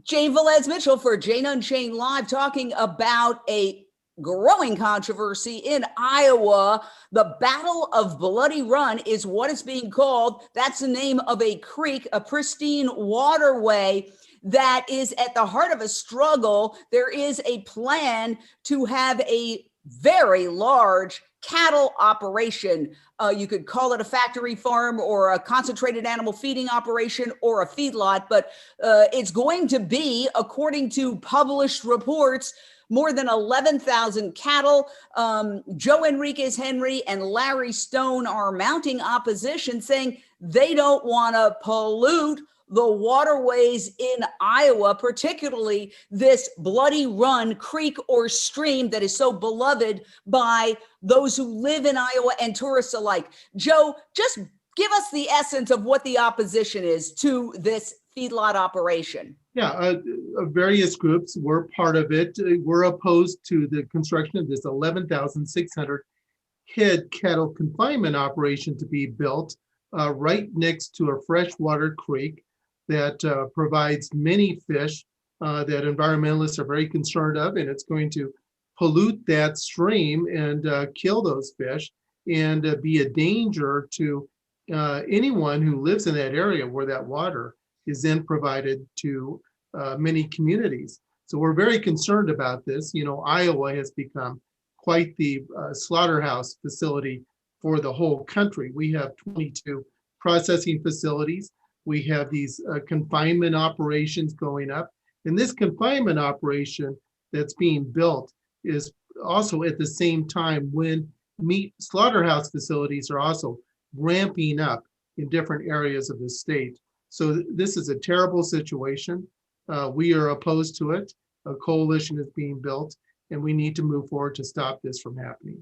Velez-Mitchell for JaneUnChained Live, talking about a growing controversy in Iowa. The Battle of Bloody Run is what it's being called. That's the name of a creek, a pristine waterway that is at the heart of a struggle. There is a plan to have a very large cattle operation. You could call it a factory farm or a concentrated animal feeding operation or a feedlot, but it's going to be, according to published reports, more than 11,000 cattle. Joe Enriquez Henry and Larry Stone are mounting opposition, saying they don't want to pollute the waterways in Iowa, particularly this Bloody Run creek or stream that is so beloved by those who live in Iowa and tourists alike. Joe, just give us the essence of what the opposition is to this feedlot operation. Yeah, various groups were part of it. We're opposed to the construction of this 11,600 head cattle confinement operation to be built right next to a freshwater creek that provides many fish that environmentalists are very concerned of, and it's going to pollute that stream and kill those fish and be a danger to anyone who lives in that area where that water is then provided to many communities. So we're very concerned about this. You know, Iowa has become quite the slaughterhouse facility for the whole country. We have 22 processing facilities. We have these confinement operations going up. And this confinement operation that's being built is also at the same time when meat slaughterhouse facilities are also ramping up in different areas of the state. So this is a terrible situation. We are opposed to it. A coalition is being built, and we need to move forward to stop this from happening.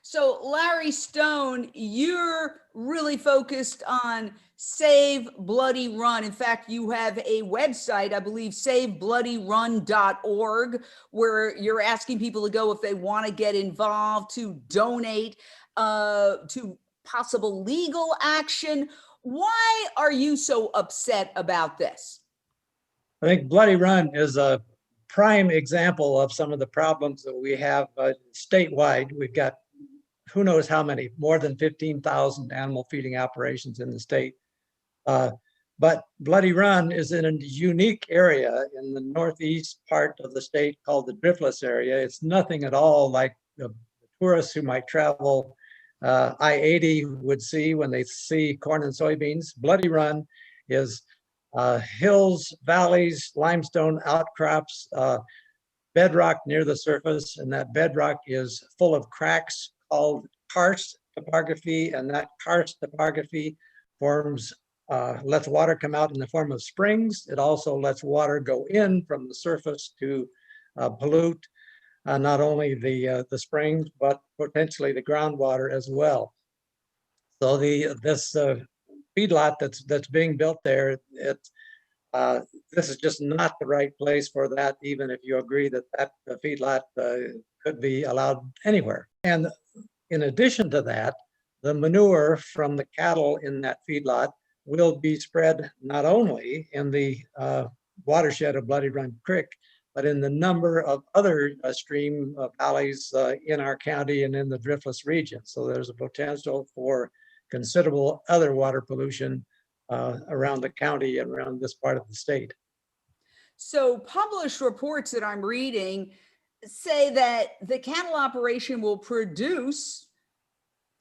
So Larry Stone, you're really focused on Save Bloody Run. In fact, you have a website, I believe, saveblooddyrun.org, where you're asking people to go if they want to get involved, to donate to possible legal action. Why are you so upset about this? I think Bloody Run is a prime example of some of the problems that we have statewide. We've got who knows how many, more than 15,000 animal feeding operations in the state. But Bloody Run is in a unique area in the northeast part of the state called the Driftless area. It's nothing at all like the tourists who might travel I-80 would see when they see corn and soybeans. Bloody Run is hills, valleys, limestone outcrops, bedrock near the surface, and that bedrock is full of cracks called karst topography, and that karst topography forms, lets water come out in the form of springs. It also lets water go in from the surface to pollute not only the springs, but potentially the groundwater as well. So this feedlot that's being built there, this is just not the right place for that, even if you agree that that feedlot could be allowed anywhere. And in addition to that, the manure from the cattle in that feedlot will be spread not only in the watershed of Bloody Run Creek, but in the number of other stream valleys in our county and in the Driftless region. So there's a potential for considerable other water pollution around the county and around this part of the state. So published reports that I'm reading say that the cattle operation will produce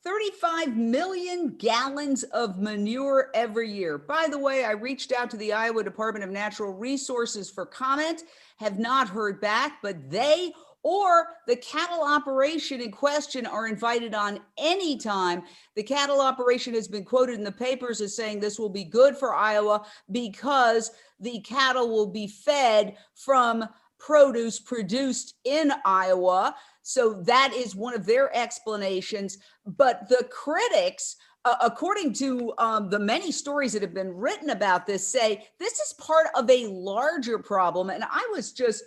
35 million gallons of manure every year. By the way, I reached out to the Iowa Department of Natural Resources for comment, have not heard back, but they or the cattle operation in question are invited on anytime. The cattle operation has been quoted in the papers as saying this will be good for Iowa because the cattle will be fed from produce produced in Iowa. So that is one of their explanations. But the critics, according to the many stories that have been written about this, say this is part of a larger problem. And I was just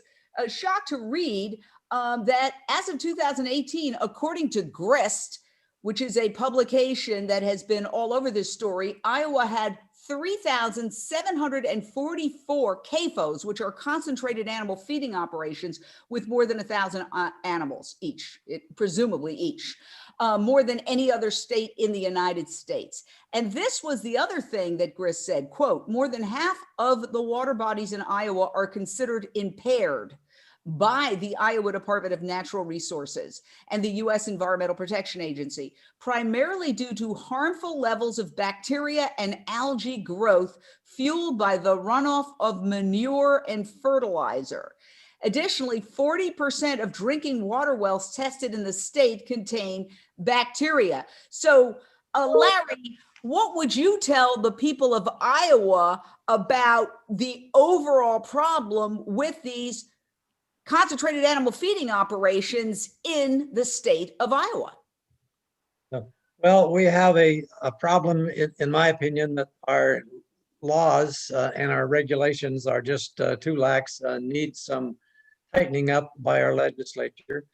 shocked to read that as of 2018, according to Grist, which is a publication that has been all over this story, Iowa had 3,744 CAFOs, which are concentrated animal feeding operations with more than 1,000 animals each, presumably each, more than any other state in the United States. And this was the other thing that Grist said, quote, more than half of the water bodies in Iowa are considered impaired by the Iowa Department of Natural Resources and the U.S. Environmental Protection Agency, primarily due to harmful levels of bacteria and algae growth fueled by the runoff of manure and fertilizer. Additionally, 40% of drinking water wells tested in the state contain bacteria. So, Larry, what would you tell the people of Iowa about the overall problem with these concentrated animal feeding operations in the state of Iowa? Well, we have a problem, in my opinion, that our laws and our regulations are just too lax, need some tightening up by our legislature.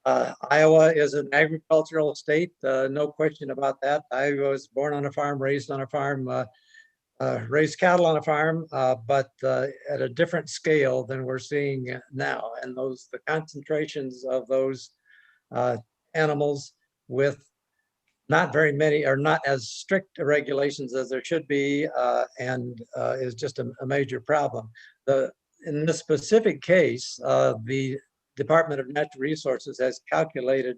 Iowa is an agricultural state, no question about that. I was born on a farm, raised on a farm, raised cattle on a farm, but at a different scale than we're seeing now. And the concentrations of those animals with not very many, or not as strict regulations as there should be, and is just a major problem. In this specific case, the Department of Natural Resources has calculated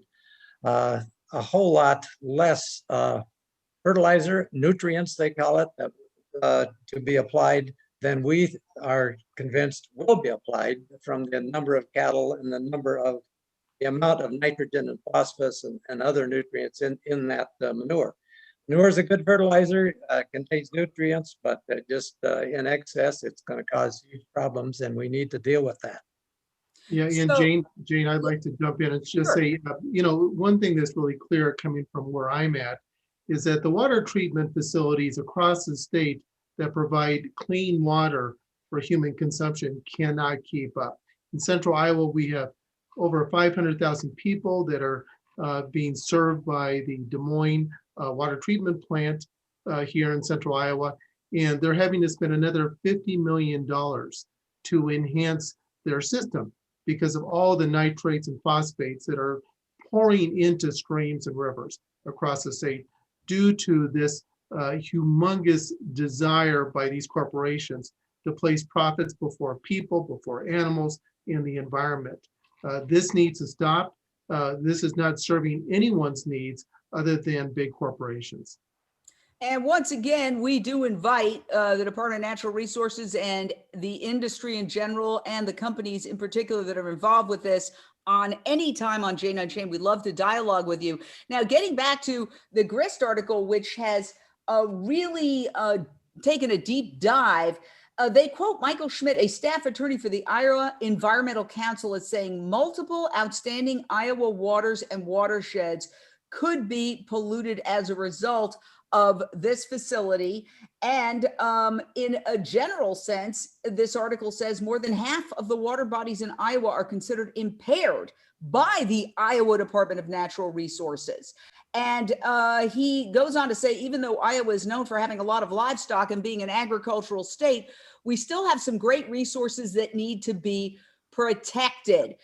a whole lot less fertilizer, nutrients, they call it, to be applied than we are convinced will be applied from the number of cattle and the amount of nitrogen and phosphorus and other nutrients in that manure. Manure is a good fertilizer, contains nutrients, but just in excess, it's going to cause huge problems, and we need to deal with that. Yeah, and Jane, I'd like to jump in and just say, one thing that's really clear coming from where I'm at is that the water treatment facilities across the state that provide clean water for human consumption cannot keep up. In central Iowa, we have over 500,000 people that are being served by the Des Moines water treatment plant here in central Iowa, and they're having to spend another $50 million to enhance their system because of all the nitrates and phosphates that are pouring into streams and rivers across the state due to this humongous desire by these corporations to place profits before people, before animals, and the environment. This needs to stop. This is not serving anyone's needs other than big corporations. And once again, we do invite the Department of Natural Resources and the industry in general and the companies in particular that are involved with this on any time on Jane Unchained. We'd love to dialogue with you. Now, getting back to the Grist article, which has really taken a deep dive, they quote Michael Schmidt, a staff attorney for the Iowa Environmental Council, as saying multiple outstanding Iowa waters and watersheds could be polluted as a result of this facility. And in a general sense, this article says more than half of the water bodies in Iowa are considered impaired by the Iowa Department of Natural Resources. And he goes on to say, even though Iowa is known for having a lot of livestock and being an agricultural state, we still have some great resources that need to be protected.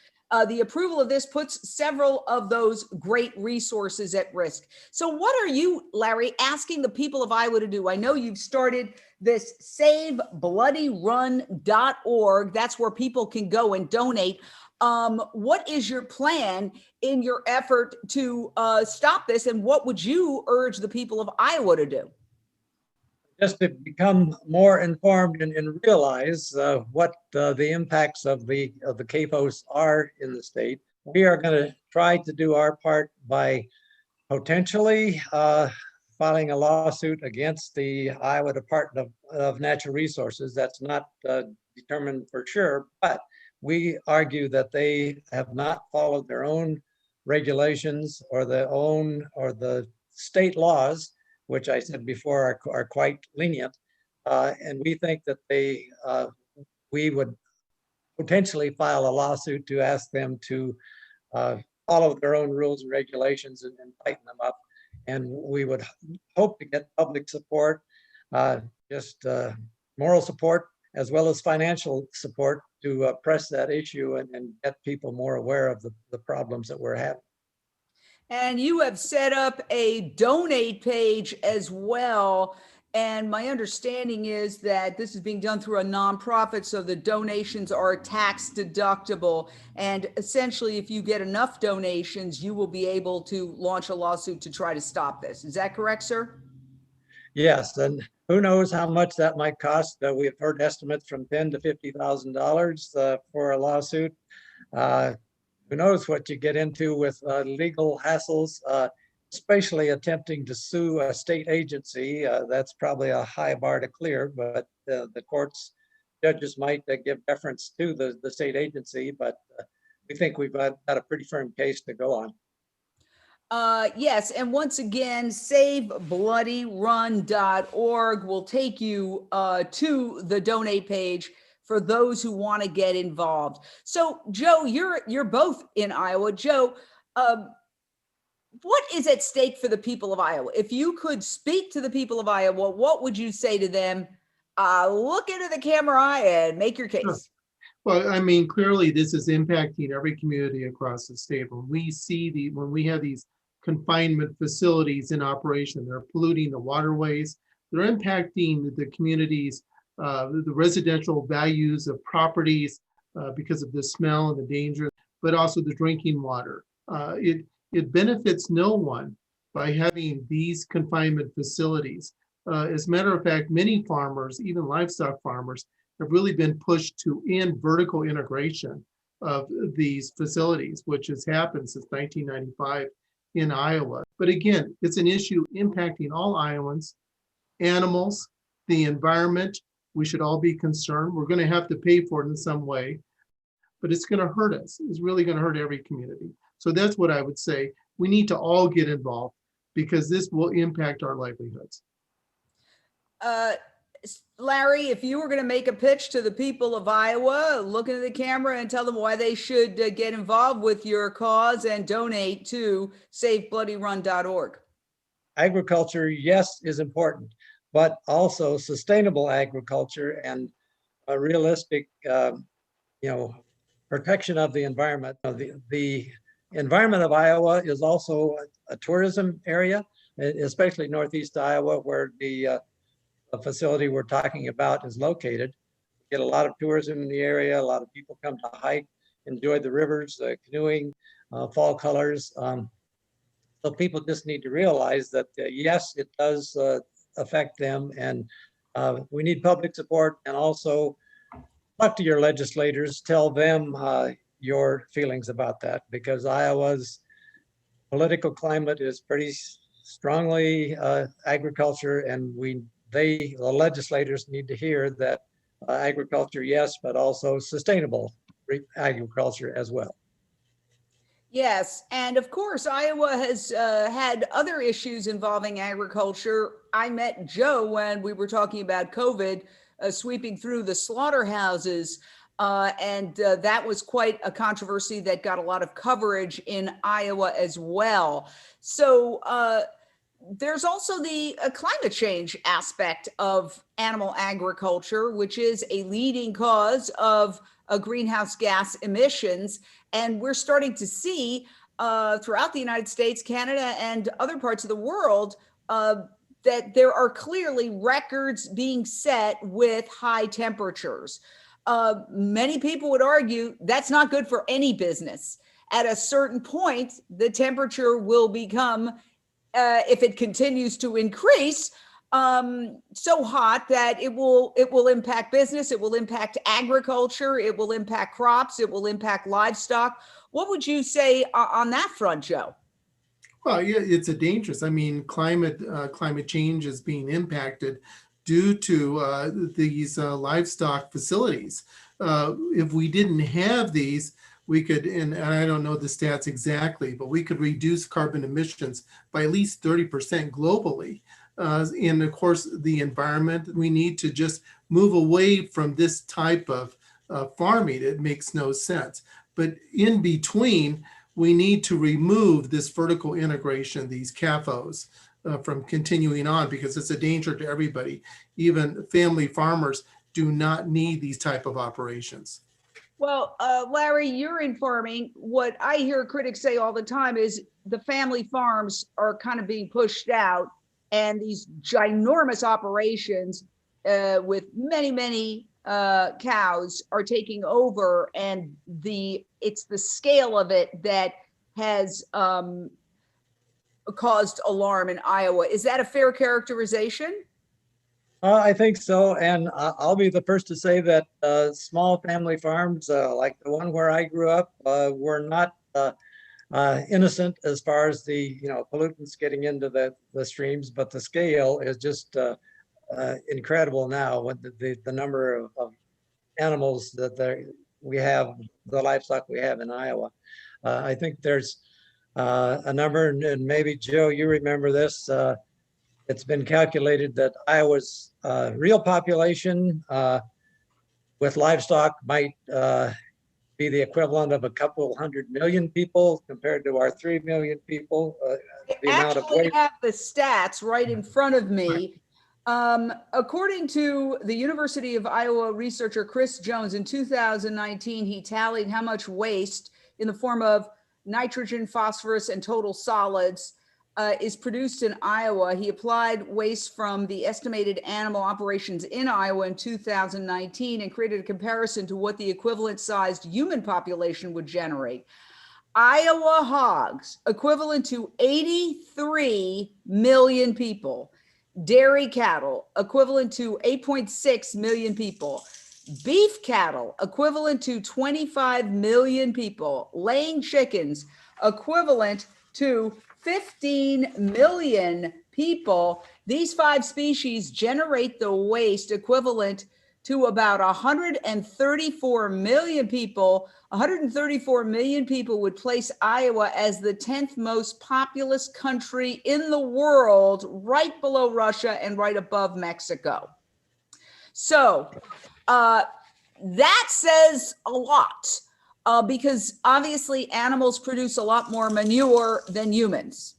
The approval of this puts several of those great resources at risk. So what are you, Larry, asking the people of Iowa to do? I know you've started this SaveBloodyRun.org. That's where people can go and donate. What is your plan in your effort to stop this? And what would you urge the people of Iowa to do? Just to become more informed and realize what the impacts of the CAFOs are in the state. We are going to try to do our part by potentially filing a lawsuit against the Iowa Department of Natural Resources. That's not determined for sure, but we argue that they have not followed their own regulations or the state laws, which I said before are quite lenient. And we think that we would potentially file a lawsuit to ask them to follow their own rules and regulations and tighten them up. And we would hope to get public support. just moral support as well as financial support to press that issue and get people more aware of the problems that we're having. And you have set up a donate page as well. And my understanding is that this is being done through a nonprofit, so the donations are tax deductible. And essentially, if you get enough donations, you will be able to launch a lawsuit to try to stop this. Is that correct, sir? Yes, and who knows how much that might cost? We've heard estimates from $10,000 to $50,000 for a lawsuit. Who knows what you get into with legal hassles, especially attempting to sue a state agency. That's probably a high bar to clear, but the courts, judges might give deference to the state agency, but we think we've got a pretty firm case to go on. Yes, and once again, SaveBloodyRun.org will take you to the donate page for those who want to get involved. So, Joe, you're both in Iowa. Joe, what is at stake for the people of Iowa? If you could speak to the people of Iowa, what would you say to them? Look into the camera and make your case. Sure. Well, I mean, clearly this is impacting every community across the state. When we see when we have these confinement facilities in operation, they're polluting the waterways, they're impacting the communities, the residential values of properties because of the smell and the danger, but also the drinking water. It benefits no one by having these confinement facilities. As a matter of fact, many farmers, even livestock farmers, have really been pushed to end vertical integration of these facilities, which has happened since 1995 in Iowa. But again, it's an issue impacting all Iowans, animals, the environment. We should all be concerned. We're going to have to pay for it in some way, but it's going to hurt us. It's really going to hurt every community. So that's what I would say. We need to all get involved because this will impact our livelihoods. Larry, if you were going to make a pitch to the people of Iowa, look into the camera and tell them why they should get involved with your cause and donate to SaveBloodyRun.org. Agriculture, yes, is important, but also sustainable agriculture and a realistic, protection of the environment. The environment of Iowa is also a tourism area, especially Northeast Iowa, where the facility we're talking about is located. We get a lot of tourism in the area. A lot of people come to hike, enjoy the rivers, canoeing, fall colors. So people just need to realize that, yes, it does affect them. And we need public support, and also talk to your legislators, tell them your feelings about that, because Iowa's political climate is pretty strongly agriculture, and the legislators need to hear that agriculture, yes, but also sustainable agriculture as well. Yes, and of course, Iowa has had other issues involving agriculture. I met Joe when we were talking about COVID sweeping through the slaughterhouses, and that was quite a controversy that got a lot of coverage in Iowa as well. So there's also the climate change aspect of animal agriculture, which is a leading cause of greenhouse gas emissions. And we're starting to see throughout the United States, Canada, and other parts of the world that there are clearly records being set with high temperatures. Many people would argue that's not good for any business. At a certain point, the temperature will become, if it continues to increase, so hot that it will impact business, it will impact agriculture, it will impact crops, it will impact livestock. What would you say on that front, Joe? Well, yeah, it's a dangerous. I mean, climate change is being impacted due to these livestock facilities. If we didn't have these, we could, and I don't know the stats exactly, but we could reduce carbon emissions by at least 30% globally. And of course, the environment, we need to just move away from this type of farming. It makes no sense. But in between, we need to remove this vertical integration, these CAFOs, from continuing on, because it's a danger to everybody. Even family farmers do not need these type of operations. Well, Larry, you're in farming. What I hear critics say all the time is the family farms are kind of being pushed out, and these ginormous operations with many, many cows are taking over, and it's the scale of it that has caused alarm in Iowa. Is that a fair characterization? I think so, and I'll be the first to say that small family farms like the one where I grew up were not innocent as far as the pollutants getting into the streams, but the scale is just incredible now with the number of animals that we have, the livestock we have in Iowa. I think there's a number, and maybe Joe, you remember this. It's been calculated that Iowa's real population with livestock might be the equivalent of a couple 100 million people compared to our 3 million people. The amount of Actually waste. have the stats right in front of me. According to the University of Iowa researcher Chris Jones, in 2019, he tallied how much waste in the form of nitrogen, phosphorus, and total solids is produced in Iowa. He applied waste from the estimated animal operations in Iowa in 2019 and created a comparison to what the equivalent sized human population would generate. Iowa hogs, equivalent to 83 million people. Dairy cattle, equivalent to 8.6 million people. Beef cattle, equivalent to 25 million people. Laying chickens, equivalent to 15 million people. These 5 species generate the waste equivalent to about 134 million people. 134 million people would place Iowa as the 10th most populous country in the world, right below Russia and right above Mexico. So that says a lot. Because obviously animals produce a lot more manure than humans.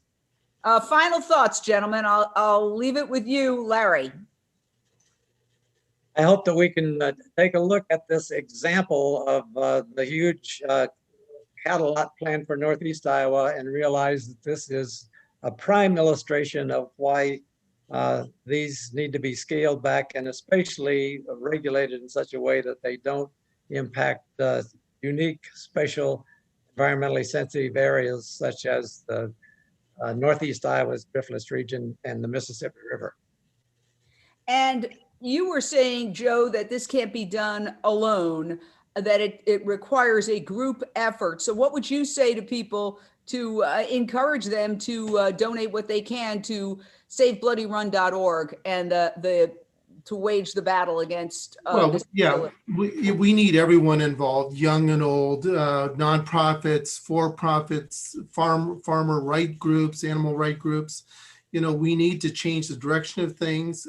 Final thoughts, gentlemen. I'll leave it with you, Larry. I hope that we can take a look at this example of the huge cattle lot plan for Northeast Iowa and realize that this is a prime illustration of why these need to be scaled back and especially regulated in such a way that they don't impact unique, special, environmentally sensitive areas such as the Northeast Iowa's Driftless region and the Mississippi River. And you were saying, Joe, that this can't be done alone, that it requires a group effort. So what would you say to people to encourage them to donate what they can to SaveBloodyRun.org and to wage the battle against we need everyone involved, young and old, nonprofits, for-profits, farmer right groups, animal right groups. We need to change the direction of things.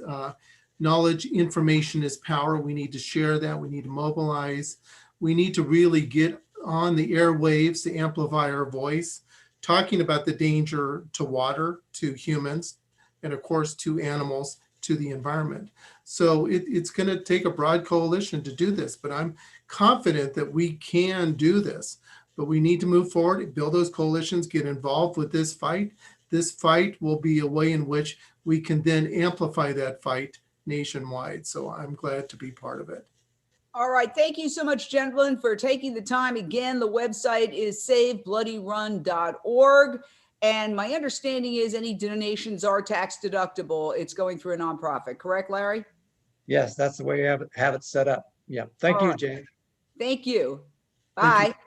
Knowledge, information is power. We need to share that. We need to mobilize. We need to really get on the airwaves to amplify our voice, talking about the danger to water, to humans, and of course to animals, to the environment. So it's going to take a broad coalition to do this, but I'm confident that we can do this. But we need to move forward, build those coalitions, get involved with this fight. This fight will be a way in which we can then amplify that fight nationwide. So I'm glad to be part of it. All right. Thank you so much, gentlemen, for taking the time. Again, the website is SaveBloodyRun.org. And my understanding is any donations are tax deductible. It's going through a nonprofit, correct, Larry? Yes, that's the way you have it set up. Yeah. Thank you, Jane. Thank you. Bye. Thank you.